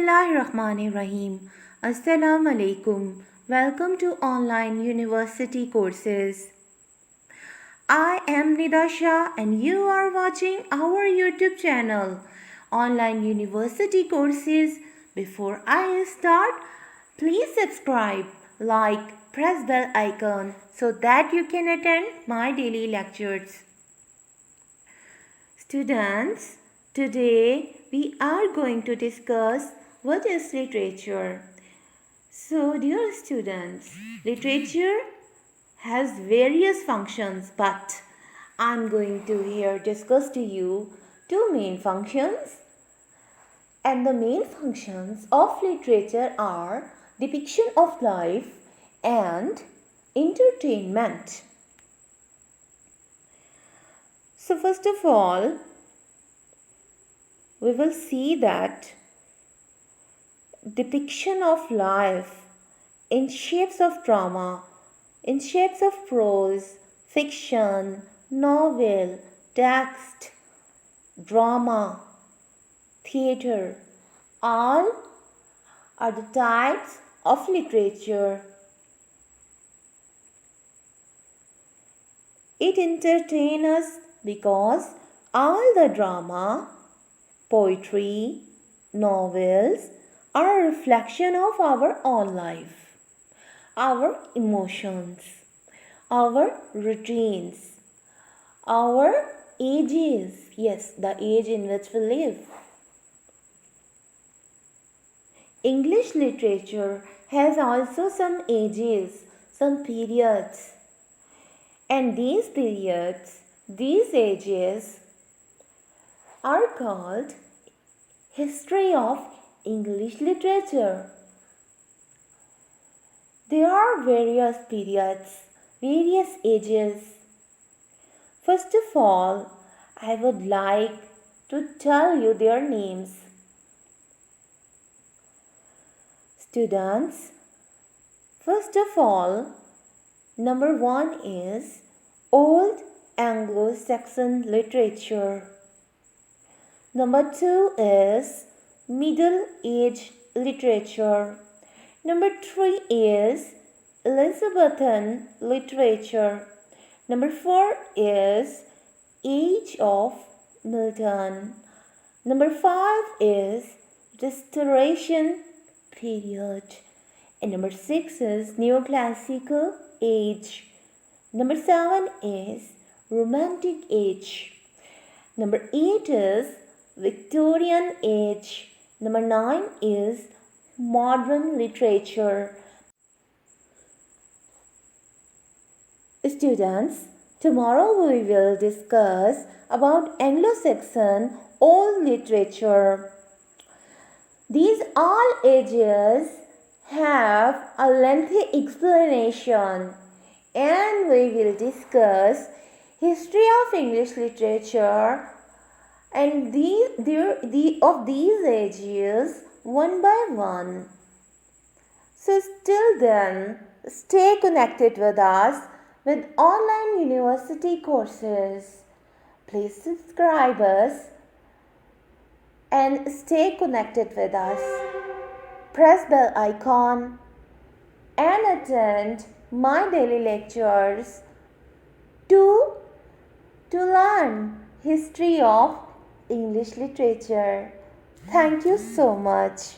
Bismillahirrahmanirrahim. Assalamu alaikum. Welcome to online university courses. I am Nida Shah and you are watching our YouTube channel, Online University Courses. Before I start, please subscribe, like, press bell icon so that you can attend my daily lectures. Students, today we are going to discuss what is literature. So, dear students, literature has various functions, but I'm going to here discuss to you two main functions. And the main functions of literature are depiction of life and entertainment. So first of all, we will see that depiction of life in shapes of drama, in shapes of prose, fiction, novel, text, drama, theatre, all are the types of literature. It entertains us because all the drama, poetry, novels are a reflection of our own life, our emotions, our routines, our ages, yes, the age in which we live. English literature has also some ages, some periods. And these periods, these ages are called history of English literature. There are various periods, various ages. First of all, I would like to tell you their names. Students, first of all, number 1 is Old Anglo-Saxon literature. Number 2 is Middle Age literature. Number 3 is Elizabethan literature. Number 4 is Age of Milton. Number 5 is Restoration period. And number 6 is Neoclassical age. Number 7 is Romantic age. Number 8 is Victorian age. Number 9 is Modern literature. Students, tomorrow we will discuss about Anglo-Saxon Old literature. These all ages have a lengthy explanation, and we will discuss history of English literature and of these ages one by one. So till then, stay connected with us with online university courses. Please subscribe us and stay connected with us. Press bell icon and attend my daily lectures to learn history of English literature. Thank you so much.